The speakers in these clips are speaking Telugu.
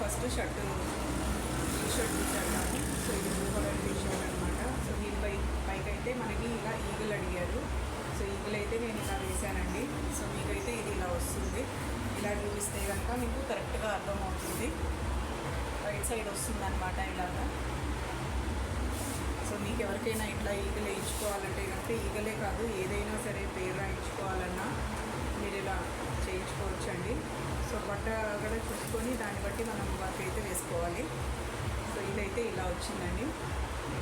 ఫస్ట్ షర్ట్ టీ షర్ట్ చూసాను. సో ఇది బ్లూ కలర్ టీ షర్ట్ అనమాట. సో దీనిపై పైకి అయితే మనకి ఇలా ఈగలు అడిగారు. సో ఈగలు అయితే నేను ఇలా వేసానండి. సో మీకైతే ఇది ఇలా వస్తుంది. ఇలా చూపిస్తే కనుక మీకు కరెక్ట్గా అర్థమవుతుంది. రైట్ సైడ్ వస్తుంది అనమాట ఇలాగా. సో మీకు ఎవరికైనా ఇట్లా ఈగలు వేయించుకోవాలంటే కనుక ఈగలే కాదు ఏదైనా సరే పేరు రాయించుకోవాలన్నా మీరు ఇలా చేయించుకోవచ్చండి. సో బట్ట కూడా చూసుకొని దాన్ని బట్టి మనం వర్క్ అయితే వేసుకోవాలి. సో ఇదైతే ఇలా వచ్చిందండి.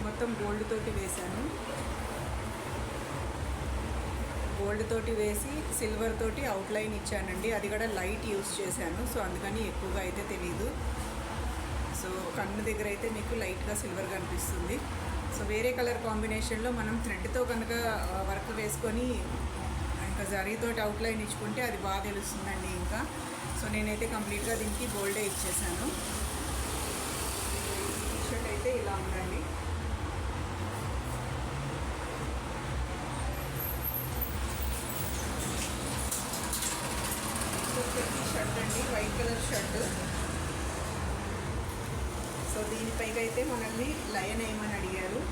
మొత్తం గోల్డ్ తోటి వేశాను. గోల్డ్ తోటి వేసి సిల్వర్ తోటి అవుట్లైన్ ఇచ్చానండి. అది కూడా లైట్ యూస్ చేశాను. సో అందుకని ఎక్కువగా అయితే తెలీదు. సో కన్ను దగ్గర అయితే మీకు లైట్గా సిల్వర్ కనిపిస్తుంది. సో వేరే కలర్ కాంబినేషన్లో మనం థ్రెడ్తో కనుక వర్క్ వేసుకొని ఇంకా జరీతోటి అవుట్లైన్ ఇచ్చుకుంటే అది బాగా తెలుస్తుందండి. ఇంకా సో నేనైతే కంప్లీట్గా దీనికి గోల్డే ఇచ్చేసాను. టీషర్ట్ అయితే ఇలా ఉందండి. షర్ట్ అండి, వైట్ కలర్ షర్ట్. సో దీనిపైకి అయితే మనల్ని లైన్ వేయమని అడిగారు.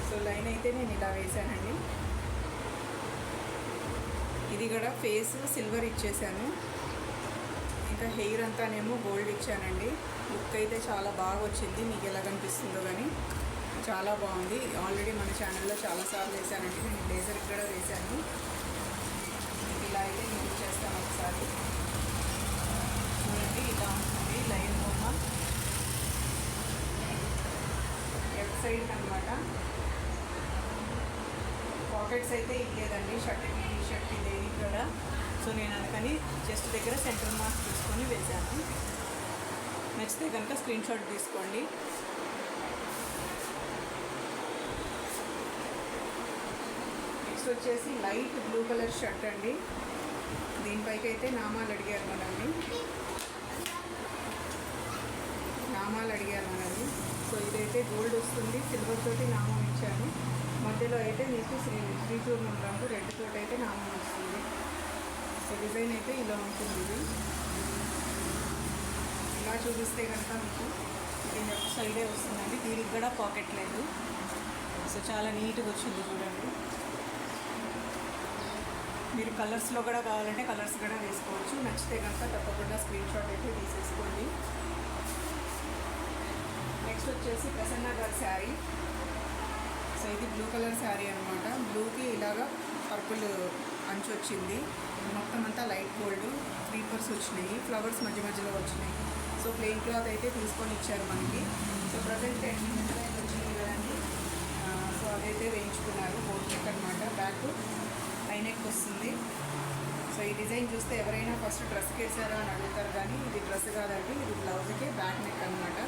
సో లైన్ అయితే నేను ఇలా వేసానండి. ఇది కూడా ఫేస్ సిల్వర్ ఇచ్చేసాను. ఇంకా హెయిర్ అంతానేమో గోల్డ్ ఇచ్చానండి. లుక్ అయితే చాలా బాగా వచ్చింది. మీకు ఎలా కనిపిస్తుందో కానీ చాలా బాగుంది. ఆల్రెడీ మన ఛానల్లో చాలాసార్లు వేసానండి. నేను బ్లేజర్కి కూడా వేసాను. ఇలా అయితే యూజ్ చేస్తాను ఒకసారి. చూడండి ఇలా ఉంటుంది లైన్ బొమ్మ. లెఫ్ట్ సైడ్ అనమాట. పాకెట్స్ అయితే ఇవ్వలేదండి షర్ట్కి, టీ షర్ట్కి, దేనికి కూడా. సో నేను అందుకని చెస్ట్ దగ్గర సెంటర్ మార్క్ తీసుకొని వేశాను. నచ్చితే కనుక స్క్రీన్ షాట్ తీసుకోండి. నెక్స్ట్ వచ్చేసి లైట్ బ్లూ కలర్ షర్ట్ అండి. దీనిపైకి అయితే నామాలు అడిగారు మనల్ని. సో ఇదైతే గోల్డ్ వస్తుంది. సిల్వర్ తోటి నామం ఇచ్చాను. మధ్యలో అయితే మీకు శ్రీచూర్ణం రంగు రెడ్ తోటి అయితే నామం వస్తుంది. సో డిజైన్ అయితే ఇలా ఉంటుంది. ఇది ఇలా చూపిస్తే కనుక మీకు ఇది లెఫ్ట్ సైడే వస్తుందండి. దీనికి కూడా పాకెట్ లేదు. సో చాలా నీట్గా వచ్చింది చూడండి. మీరు కలర్స్లో కూడా కావాలంటే కలర్స్ కూడా వేసుకోవచ్చు. నచ్చితే కనుక తప్పకుండా స్క్రీన్ షాట్ అయితే తీసేసుకోండి. నెక్స్ట్ వచ్చేసి ప్రసన్న గారి శారీ. సో ఇది బ్లూ కలర్ శారీ అనమాట. బ్లూకి ఇలాగా పర్పుల్ అంచు వచ్చింది. మొత్తం అంతా లైట్ గోల్డ్, క్రీపర్స్ వచ్చినాయి, ఫ్లవర్స్ మధ్య మధ్యలో వచ్చినాయి. సో ప్లెయిన్ క్లాత్ అయితే తీసుకొని ఇచ్చారు మనకి. సో ప్రజెంట్ ట్రెండింగ్ వచ్చింది కదండి. సో అదైతే వేయించుకున్నారు. బోట్ నెక్ అనమాట. బ్యాక్ హై నెక్ వస్తుంది. సో ఈ డిజైన్ చూస్తే ఎవరైనా ఫస్ట్ డ్రెస్కి వేసారా అని అడుగుతారు, కానీ ఇది డ్రెస్ కాదండి, ఇది బ్లౌజ్కే బ్యాక్ నెక్ అనమాట.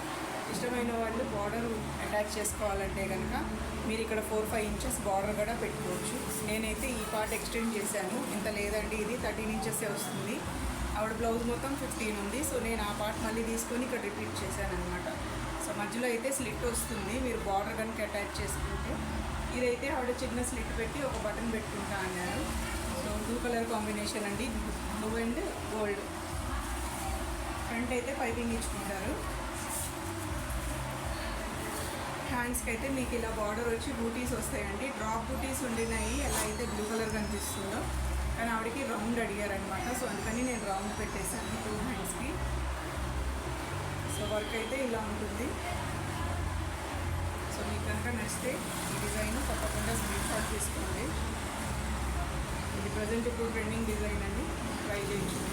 ఇష్టమైన వాళ్ళు బార్డర్ అటాచ్ చేసుకోవాలంటే కనుక మీరు ఇక్కడ 4-5 ఇంచెస్ బార్డర్ కూడా పెట్టుకోవచ్చు. నేనైతే ఈ పార్ట్ ఎక్స్టెండ్ చేశాను. ఇంత లేదండి, ఇది 13 ఇంచెసే వస్తుంది. ఆవిడ బ్లౌజ్ మొత్తం 15 ఉంది. సో నేను ఆ పార్ట్ మళ్ళీ తీసుకొని ఇక్కడ రిపీట్ చేశాను అనమాట. సో మధ్యలో అయితే స్లిట్ వస్తుంది. మీరు బార్డర్ కనుక అటాచ్ చేసుకుంటే. ఇదైతే ఆవిడ చిన్న స్లిట్ పెట్టి ఒక బటన్ పెట్టుకుంటా అన్నారు. సో బ్లూ కలర్ కాంబినేషన్ అండి, బ్లూ అండ్ గోల్డ్. ఫ్రంట్ అయితే పైపింగ్ ఇచ్చుకుంటారు. హ్యాండ్స్కి అయితే మీకు ఇలా బార్డర్ వచ్చి బూటీస్ వస్తాయండి. డ్రాప్ బూటీస్ ఉండినాయి ఎలా అయితే బ్లూ కలర్ కనిపిస్తుందో, కానీ ఆవిడకి రౌండ్ అడిగారనమాట. సో అందుకని నేను రౌండ్ పెట్టేశాను 2 హ్యాండ్స్కి. సో వర్క్ అయితే ఇలా ఉంటుంది. సో మీకు కనుక నచ్చితే ఈ డిజైన్ తప్పకుండా స్క్రీన్ షాట్ తీసుకోండి. ఇది ప్రజెంట్ ఇప్పుడు ట్రెండింగ్ డిజైన్ అని ట్రై చేయించుకోండి.